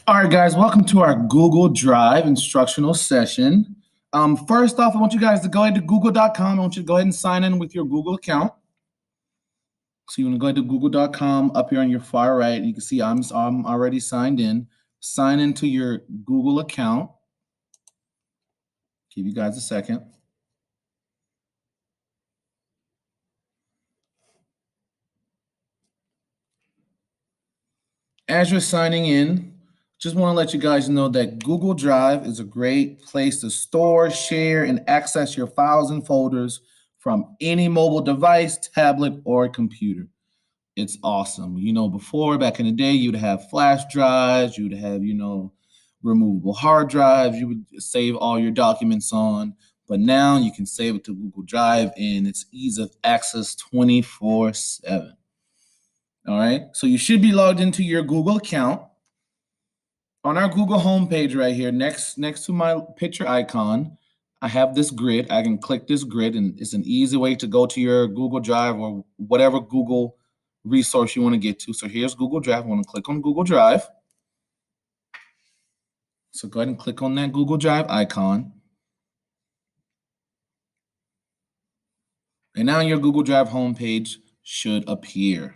All right, guys, welcome to our Google Drive instructional session. First off, I want you guys to go ahead to google.com. I want you to go ahead and sign in with your Google account. So you want to go ahead to google.com up here on your far right. You can see I'm already signed in. Sign into your Google account. Give you guys a second. As you're signing in, just want to let you guys know that Google Drive is a great place to store, share, and access your files and folders from any mobile device, tablet, or computer. It's awesome. Before, back in the day, you'd have flash drives, you'd have, removable hard drives, you would save all your documents on. But now you can save it to Google Drive and it's ease of access 24/7. All right. So you should be logged into your Google account. On our Google homepage right here, next to my picture icon, I have this grid. I can click this grid, and it's an easy way to go to your Google Drive or whatever Google resource you want to get to. So here's Google Drive. I want to click on Google Drive. So go ahead and click on that Google Drive icon. And now your Google Drive homepage should appear.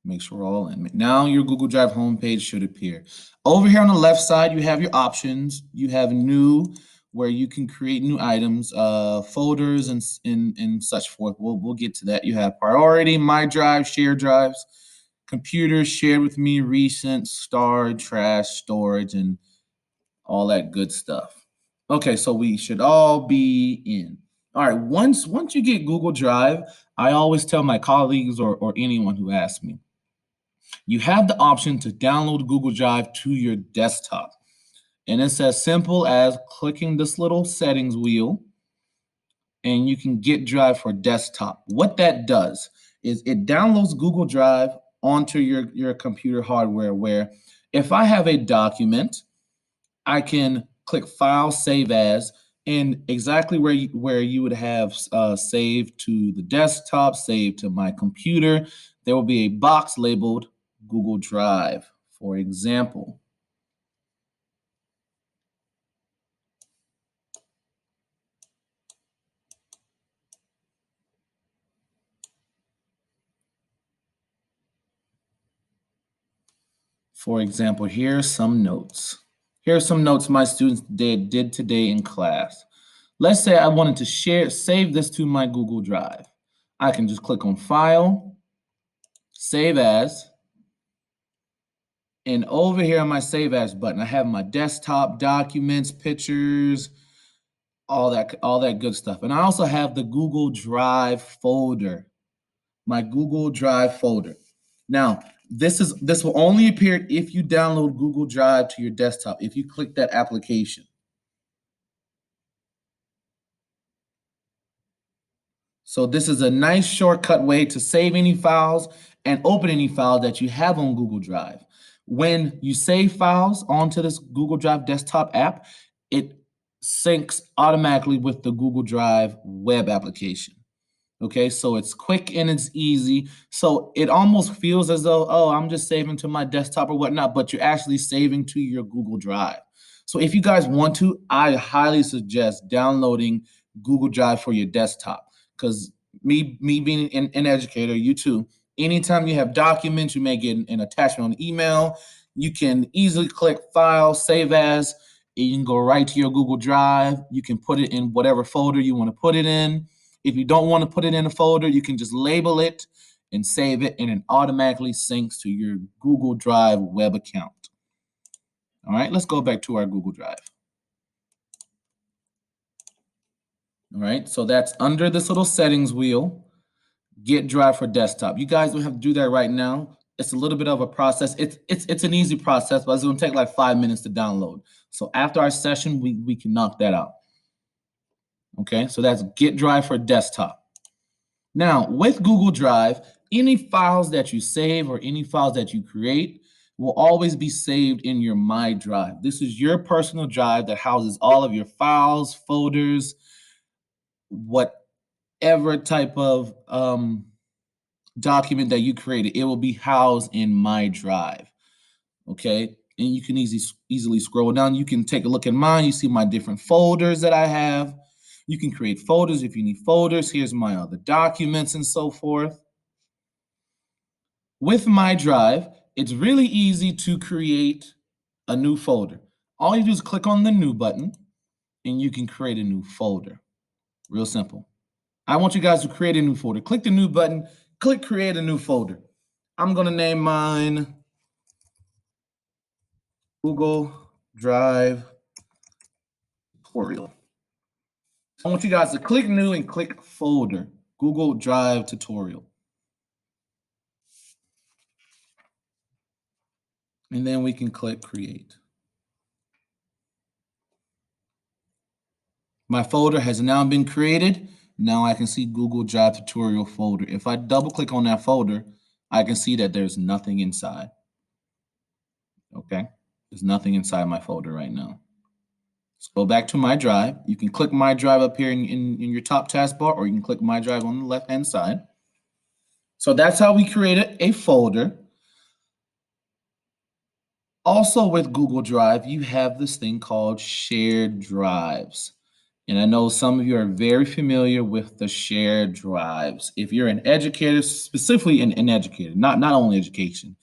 Make sure we're all in. Now your Google Drive homepage should appear. Over here on the left side, you have your options. You have new, where you can create new items, folders, and such forth. We'll get to that. You have priority, my drive, share drives, computers, shared with me, recent, starred, trash, storage, and all that good stuff. Okay, so we should all be in. All right, once you get Google Drive, I always tell my colleagues or anyone who asks me, you have the option to download Google Drive to your desktop. And it's as simple as clicking this little settings wheel and you can get Drive for desktop. What that does is it downloads Google Drive onto your computer hardware, where if I have a document, I can click File, Save As, and exactly where you would have saved to the desktop, saved to my computer, there will be a box labeled Google Drive, for example. For example, here's some notes. Here's some notes my students did today in class. Let's say I wanted to save this to my Google Drive. I can just click on File, Save As, and over here on my Save As button, I have my desktop, documents, pictures, all that good stuff. And I also have the Google Drive folder, my Google Drive folder. Now, this will only appear if you download Google Drive to your desktop, if you click that application. So this is a nice shortcut way to save any files and open any file that you have on Google Drive. When you save files onto this Google Drive desktop app, it syncs automatically with the Google Drive web application. Okay, so it's quick and it's easy. So it almost feels as though, oh, I'm just saving to my desktop or whatnot, but you're actually saving to your Google Drive. So if you guys want to, I highly suggest downloading Google Drive for your desktop, because me being an educator, you too, anytime you have documents, you may get an attachment on email, you can easily click File, Save As, and you can go right to your Google Drive. You can put it in whatever folder you want to put it in. If you don't want to put it in a folder, you can just label it and save it, and it automatically syncs to your Google Drive web account. All right, let's go back to our Google Drive. All right, so that's under this little settings wheel, get Drive for desktop. You guys don't have to do that right now. It's a little bit of a process. It's an easy process, but it's going to take like 5 minutes to download. So after our session, we can knock that out. Okay, so that's get Drive for desktop. Now, with Google Drive, any files that you save or any files that you create will always be saved in your My Drive. This is your personal drive that houses all of your files, folders, whatever type of document that you created. It will be housed in My Drive. okay? And you can easily scroll down. You can take a look at mine. You see my different folders that I have. You can create folders if you need folders. Here's my other documents and so forth. With my drive, it's really easy to create a new folder. All you do is click on the new button and you can create a new folder. Real simple. I want you guys to create a new folder. Click the new button, click create a new folder. I'm gonna name mine Google Drive tutorial. I want you guys to click new and click folder, Google Drive tutorial. And then we can click create. My folder has now been created. Now I can see Google Drive tutorial folder. If I double click on that folder, I can see that there's nothing inside. Okay, there's nothing inside my folder right now. Let's go back to my drive. You can click my drive up here in your top taskbar, or you can click my drive on the left-hand side. So that's how we created a folder. Also with Google Drive, you have this thing called shared drives. And I know some of you are very familiar with the shared drives. If you're an educator, specifically an educator, not only education,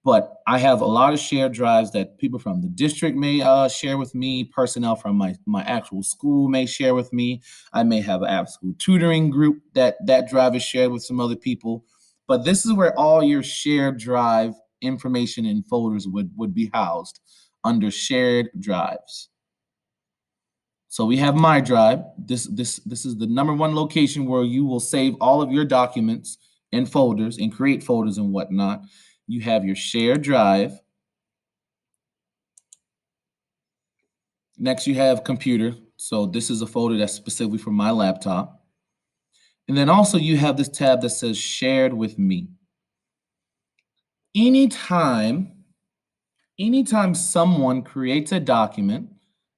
but I have a lot of shared drives that people from the district may share with me, personnel from my actual school may share with me. I may have an after-school tutoring group that drive is shared with some other people. But this is where all your shared drive information and folders would be housed under shared drives. So we have my drive. This is the number one location where you will save all of your documents and folders and create folders and whatnot. You have your shared drive. Next, you have computer. So this is a folder that's specifically for my laptop. And then also you have this tab that says shared with me. Anytime someone creates a document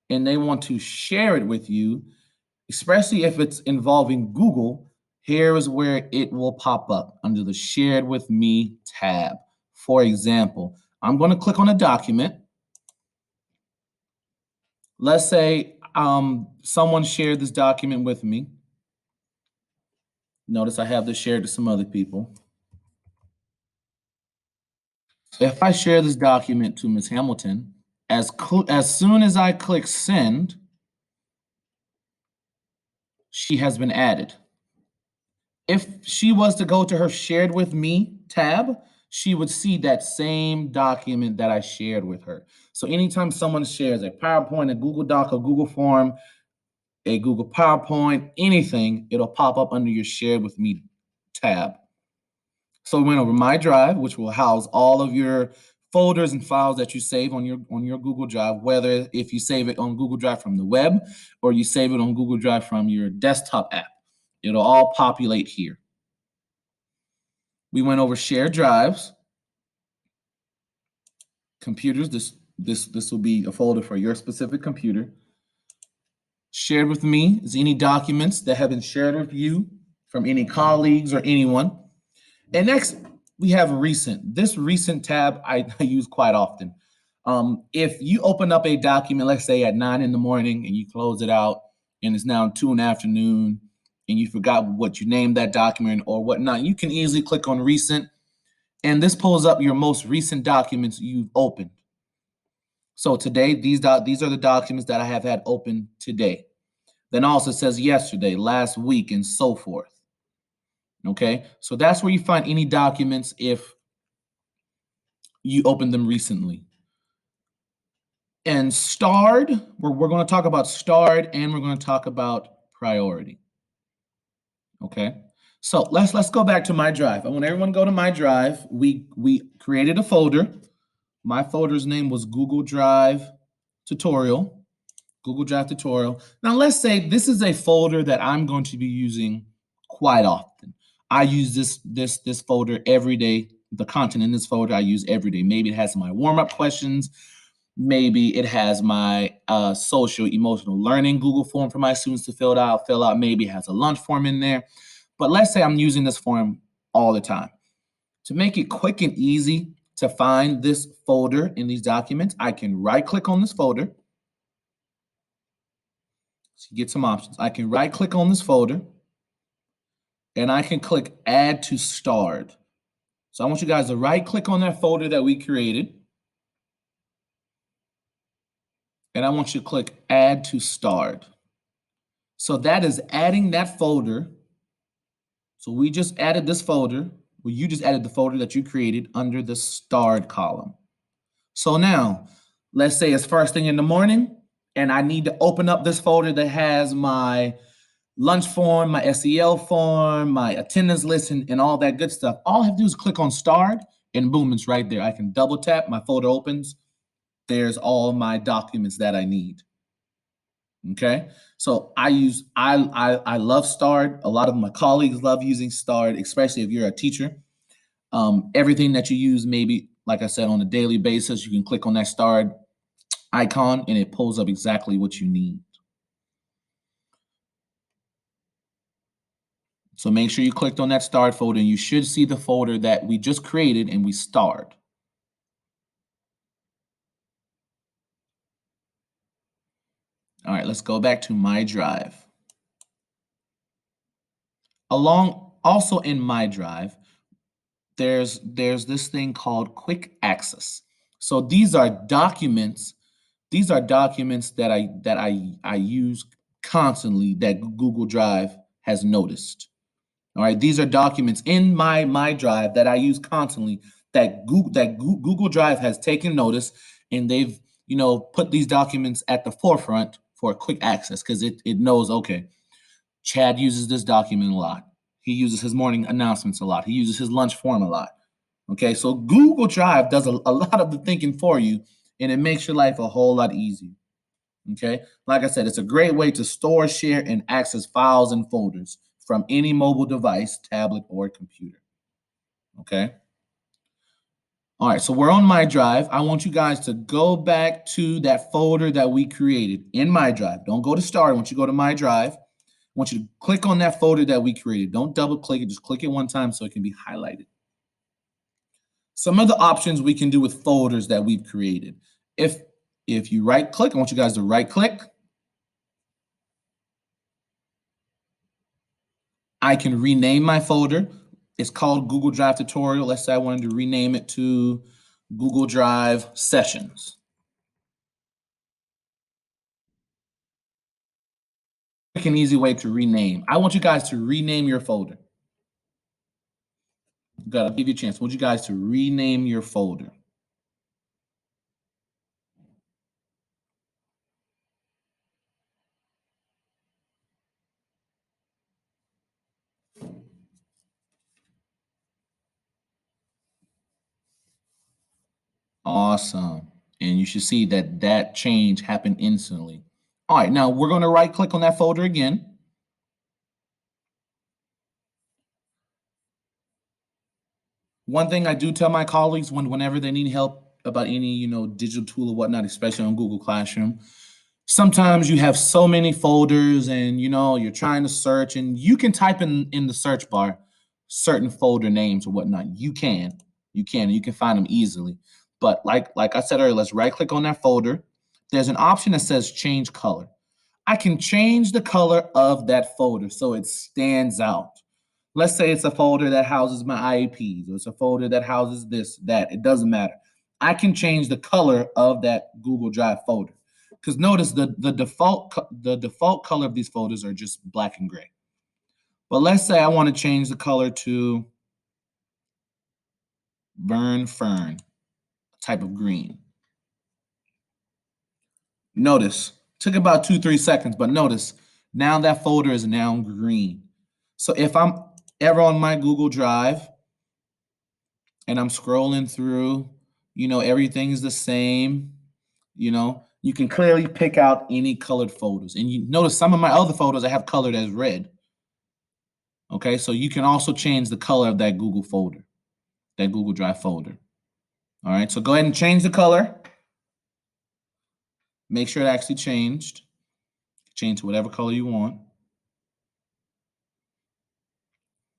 and they want to share it with you, especially if it's involving Google, here is where it will pop up under the shared with me tab. For example, I'm going to click on a document. Let's say someone shared this document with me. Notice I have this shared to some other people. If I share this document to Ms. Hamilton, as soon as I click send, she has been added. If she was to go to her shared with me tab, she would see that same document that I shared with her. So anytime someone shares a PowerPoint, a Google Doc, a Google Form, a Google PowerPoint, anything, it'll pop up under your shared with me tab. So we went over my drive, which will house all of your folders and files that you save on your Google Drive, whether if you save it on Google Drive from the web or you save it on Google Drive from your desktop app. It'll all populate here. We went over shared drives, computers. This will be a folder for your specific computer. Shared with me is any documents that have been shared with you from any colleagues or anyone. And next, we have recent. This recent tab I use quite often. If you open up a document, let's say at 9 in the morning, and you close it out, and it's now 2 in the afternoon, and you forgot what you named that document or whatnot, you can easily click on recent, and this pulls up your most recent documents you've opened. So today, these are the documents that I have had open today. Then also says yesterday, last week, and so forth. Okay, so that's where you find any documents if you opened them recently. And starred, we're going to talk about starred, and we're going to talk about priority. Okay, so let's go back to my drive. I want everyone to go to my drive. We created a folder. My folder's name was Google Drive Tutorial. Google Drive Tutorial. Now let's say this is a folder that I'm going to be using quite often. I use this folder every day. The content in this folder I use every day. Maybe it has my warm-up questions. Maybe it has my social emotional learning Google form for my students to fill out. Maybe it has a lunch form in there. But let's say I'm using this form all the time. To make it quick and easy, To find this folder in these documents, I can right-click on this folder. So you get some options. I can right-click on this folder, and I can click Add to Starred. So I want you guys to right-click on that folder that we created, and I want you to click Add to Starred. So that is adding that folder. So we just added this folder, well, you just added the folder that you created under the starred column. So now, let's say it's first thing in the morning, and I need to open up this folder that has my lunch form, my SEL form, my attendance list, and all that good stuff. All I have to do is click on starred, and boom, it's right there. I can double tap, my folder opens. There's all my documents that I need. Okay, so I love Starred. A lot of my colleagues love using Starred, especially if you're a teacher. Everything that you use, maybe like I said, on a daily basis, you can click on that Starred icon and it pulls up exactly what you need. So make sure you clicked on that Starred folder, and you should see the folder that we just created and we starred. All right, let's go back to My Drive. Also in My Drive, there's this thing called Quick Access. So these are documents. These are documents that I use constantly that Google Drive has noticed. All right, these are documents in my Drive that I use constantly that Google Drive has taken notice, and they've put these documents at the forefront for quick access because it knows, okay, Chad uses this document a lot. He uses his morning announcements a lot. He uses his lunch form a lot. Okay, so Google Drive does a lot of the thinking for you, and it makes your life a whole lot easier. Okay, like I said, it's a great way to store, share, and access files and folders from any mobile device, tablet, or computer. Okay. All right, so we're on My Drive. I want you guys to go back to that folder that we created in My Drive. Don't go to Start. I want you to go to My Drive. I want you to click on that folder that we created. Don't double click it, just click it one time so it can be highlighted. Some of the options we can do with folders that we've created. If you right click, I want you guys to right click. I can rename my folder. It's called Google Drive Tutorial. Let's say I wanted to rename it to Google Drive Sessions. Quick and easy way to rename. I want you guys to rename your folder. I'll give you a chance. I want you guys to rename your folder. Awesome. And you should see that that change happened instantly. All right, now we're going to right click on that folder again. One thing I do tell my colleagues whenever they need help about any, digital tool or whatnot, especially on Google Classroom, sometimes you have so many folders and you're trying to search, and you can type in the search bar certain folder names or whatnot. You can find them easily. But like I said earlier, let's right click on that folder. There's an option that says change color. I can change the color of that folder so it stands out. Let's say it's a folder that houses my IEPs, or it's a folder that houses this, that. It doesn't matter. I can change the color of that Google Drive folder. Because notice the default color of these folders are just black and gray. But let's say I want to change the color to burn fern, type of green. Notice, took about 2-3 seconds, but notice now that folder is now green. So if I'm ever on my Google Drive and I'm scrolling through, everything is the same, you can clearly pick out any colored folders. And you notice some of my other folders I have colored as red. Okay, so you can also change the color of that Google folder, that Google Drive folder. All right, so go ahead and change the color. Make sure it actually changed. Change to whatever color you want.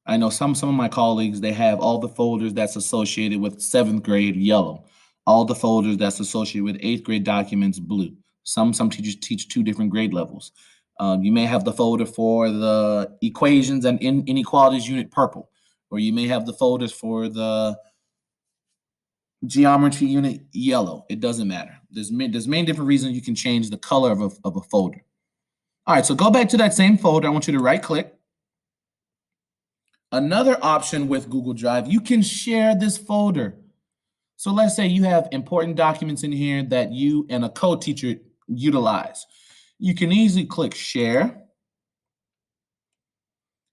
I know some of my colleagues, they have all the folders that's associated with 7th grade yellow, all the folders that's associated with 8th grade documents blue. Some teachers teach 2 different grade levels. You may have the folder for the equations and inequalities unit purple, or you may have the folders for the geometry unit yellow. It doesn't matter. There's many different reasons you can change the color of a folder. All right, so go back to that same folder. I want you to right click. Another option with Google Drive, you can share this folder. So let's say you have important documents in here that you and a co-teacher utilize. You can easily click share,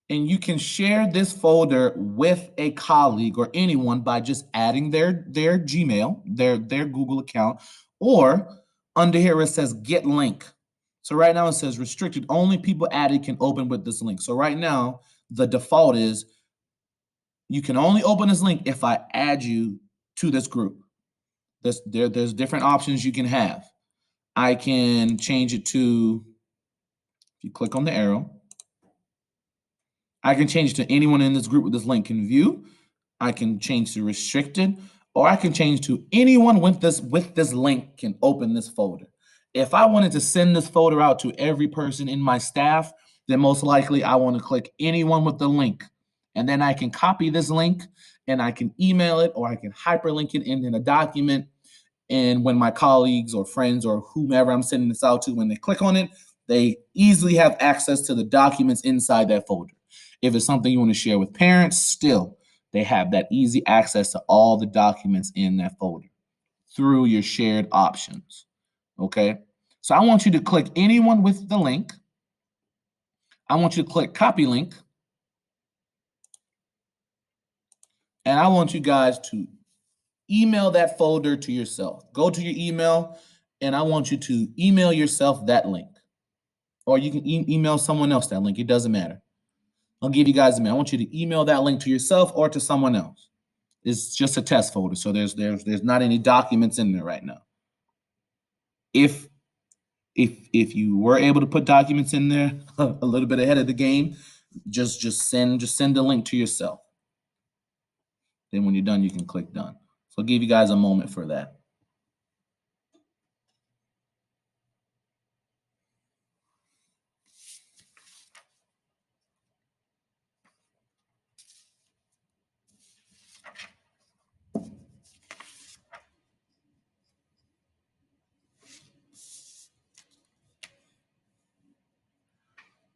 and you can share this folder with a colleague or anyone by just adding their Gmail, their Google account, or under here it says get link. So right now it says restricted, only people added can open with this link. So right now the default is you can only open this link if I add you to this group. There's different options you can have. I can change it to, if you click on the arrow, I can change to anyone in this group with this link can view. I can change to restricted, or I can change to anyone with this link can open this folder. If I wanted to send this folder out to every person in my staff, then most likely I want to click anyone with the link. And then I can copy this link and I can email it or I can hyperlink it in a document. And when my colleagues or friends or whomever I'm sending this out to, when they click on it, they easily have access to the documents inside that folder. If it's something you want to share with parents, still, they have that easy access to all the documents in that folder through your shared options. Okay. So I want you to click anyone with the link. I want you to click copy link. And I want you guys to email that folder to yourself. Go to your email, and I want you to email yourself that link. Or you can email someone else that link. It doesn't matter. I'll give you guys a minute. I want you to email that link to yourself or to someone else. It's just a test folder, so there's not any documents in there right now. If you were able to put documents in there a little bit ahead of the game, just send the link to yourself. Then when you're done, you can click done. So I'll give you guys a moment for that.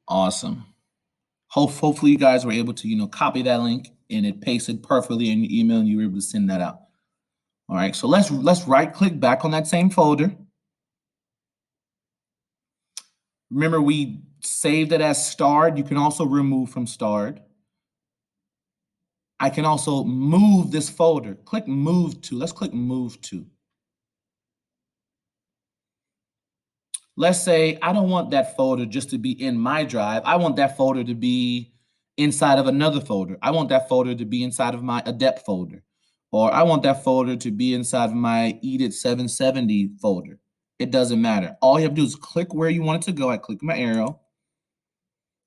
Awesome. Hopefully you guys were able to, copy that link and it pasted perfectly in your email and you were able to send that out. All right, so let's right click back on that same folder. Remember we saved it as starred. You can also remove from starred. I can also move this folder. Click move to. Let's click move to. Let's say I don't want that folder just to be in my drive. I want that folder to be inside of another folder. I want that folder to be inside of my adept folder. Or I want that folder to be inside of my EDIT 770 folder. It doesn't matter. All you have to do is click where you want it to go. I click my arrow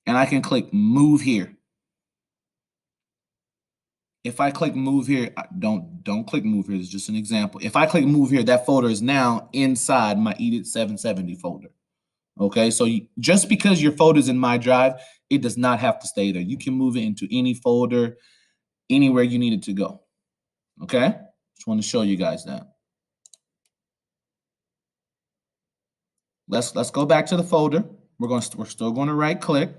and I can click move here. If I click move here, don't click move here. It's just an example. If I click move here, that folder is now inside my EDIT 770 folder. Okay, so just because your folder is in my drive, it does not have to stay there. You can move it into any folder, anywhere you need it to go. Okay, just want to show you guys that. Let's go back to the folder. We're still going to right click.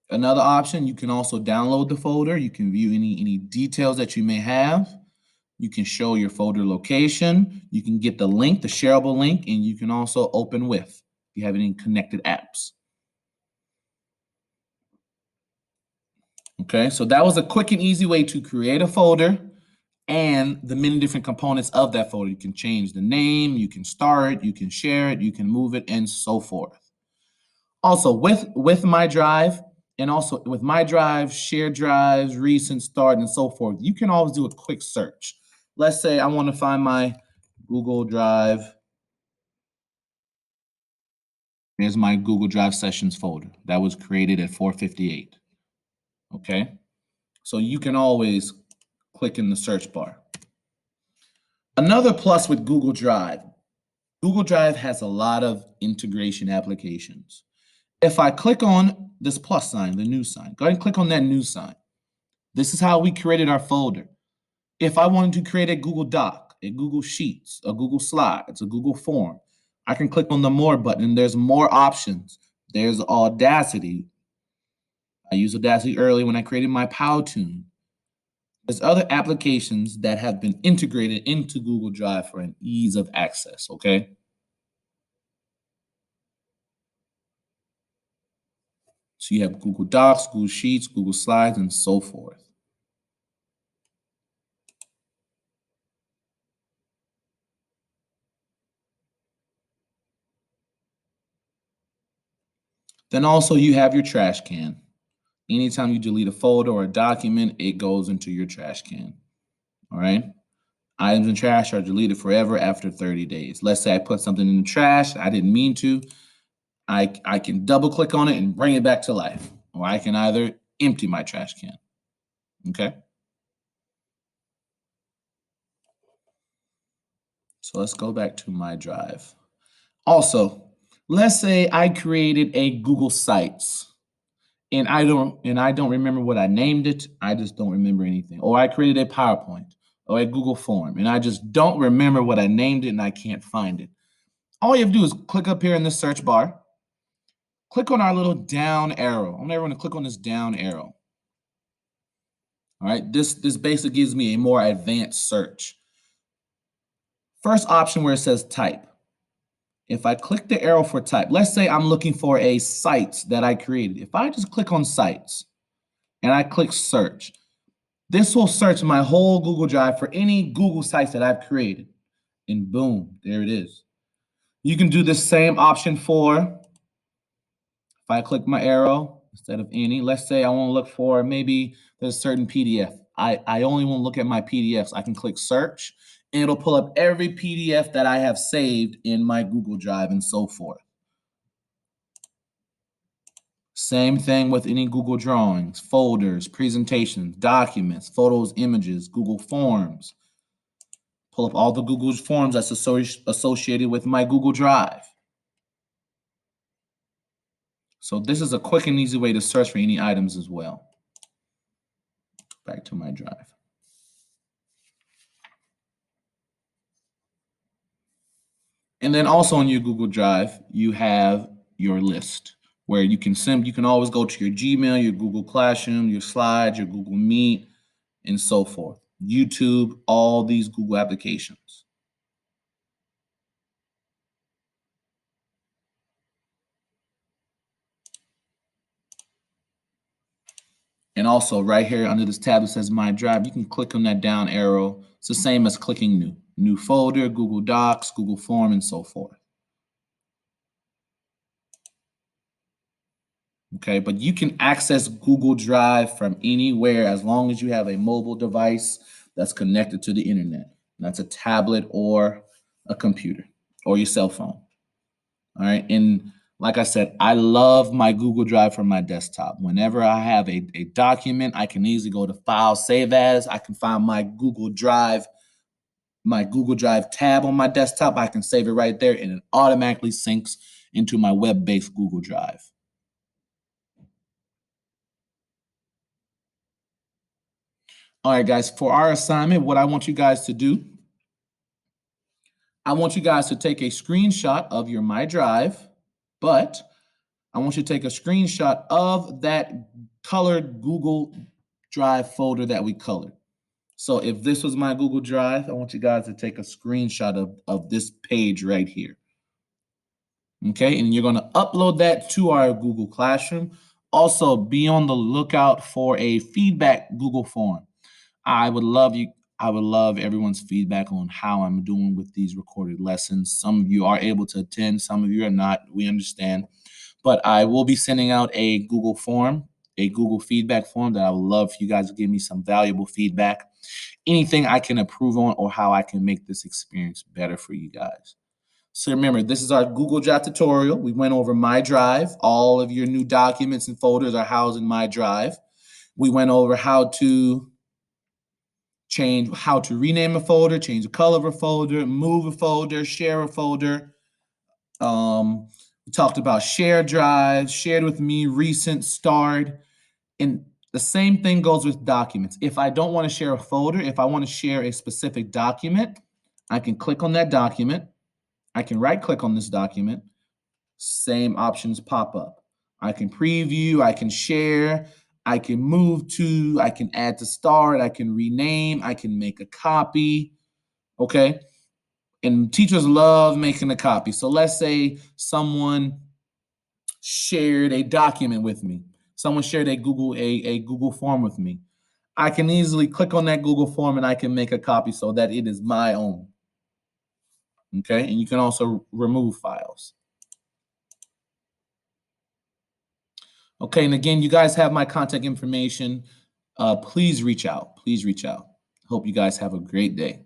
Another option, you can also download the folder. You can view any details that you may have. You can show your folder location. You can get the link, the shareable link, and you can also open with if you have any connected apps. Okay, so that was a quick and easy way to create a folder and the many different components of that folder. You can change the name, you can star it, you can share it, you can move it, and so forth. Also, with my drive, and also with my drive, shared drives, recent, start, and so forth, you can always do a quick search. Let's say I want to find my Google Drive There's my Google Drive Sessions folder that was created at 4:58. Okay, so you can always click in the search bar. Another plus with Google Drive has a lot of integration applications. If I click on this plus sign, the new sign, go ahead and click on that new sign. This is how we created our folder. If I wanted to create a Google Doc, a Google Sheets, a Google Slides, a Google Form, I can click on the More button and there's more options. There's Audacity. I used Audacity earlier when I created my Powtoon. There's other applications that have been integrated into Google Drive for an ease of access, okay? So you have Google Docs, Google Sheets, Google Slides, and so forth. Then also you have your trash can. Anytime you delete a folder or a document, it goes into your trash can. All right. Items in trash are deleted forever after 30 days. Let's say I put something in the trash, I didn't mean to. I can double click on it and bring it back to life. Or I can either empty my trash can. Okay. So let's go back to my drive. Also, let's say I created a Google Sites and I don't remember what I named it. I just don't remember anything. Or I created a PowerPoint or a Google form and I just don't remember what I named it and I can't find it. All you have to do is click up here in the search bar, click on our little down arrow. I want everyone to click on this down arrow. All right, this basically gives me a more advanced search. First option where it says type. If I click the arrow for type, let's say I'm looking for a site that I created. If I just click on sites and I click search, this will search my whole Google Drive for any Google sites that I've created. And boom, there it is. You can do the same option for, if I click my arrow instead of any, let's say I want to look for maybe there's a certain PDF. I only want to look at my PDFs. I can click search and it'll pull up every PDF that I have saved in my Google Drive and so forth. Same thing with any Google Drawings, folders, presentations, documents, photos, images, Google Forms. Pull up all the Google Forms that's associated with my Google Drive. So this is a quick and easy way to search for any items as well. Back to my drive. And then also on your Google Drive, you have your list where you can always go to your Gmail, your Google Classroom, your Slides, your Google Meet, and so forth. YouTube, all these Google applications. And also right here under this tab that says My Drive, you can click on that down arrow. It's the same as clicking New. New folder, Google Docs, Google Form, and so forth. Okay, but you can access Google Drive from anywhere as long as you have a mobile device that's connected to the internet. That's a tablet or a computer or your cell phone. All right, and like I said, I love my Google Drive from my desktop. Whenever I have a document, I can easily go to File, Save As. I can find my Google Drive tab on my desktop. I can save it right there, and it automatically syncs into my web-based Google Drive. All right, guys, for our assignment, what I want you guys to do, I want you guys to take a screenshot of your My Drive, but I want you to take a screenshot of that colored Google Drive folder that we colored. So if this was my Google Drive, I want you guys to take a screenshot of this page right here. Okay, and you're going to upload that to our Google Classroom. Also, be on the lookout for a feedback Google form. I would love everyone's feedback on how I'm doing with these recorded lessons. Some of you are able to attend, some of you are not. We understand. But I will be sending out a Google form, a Google feedback form that I would love for you guys to give me some valuable feedback. Anything I can improve on or how I can make this experience better for you guys. So remember, this is our Google Drive tutorial. We went over My Drive. All of your new documents and folders are housed in My Drive. We went over how to rename a folder, change the color of a folder, move a folder, share a folder. We talked about share drive, shared with me, recent, starred. And the same thing goes with documents. If I don't want to share a folder, if I want to share a specific document, I can click on that document. I can right click on this document. Same options pop up. I can preview, I can share, I can move to, I can add to start, I can rename, I can make a copy. Okay. And teachers love making a copy. So let's say someone shared a document with me. Someone shared a Google form with me. I can easily click on that Google form and I can make a copy so that it is my own. Okay, and you can also remove files. Okay, and again, you guys have my contact information. Please reach out. Please reach out. Hope you guys have a great day.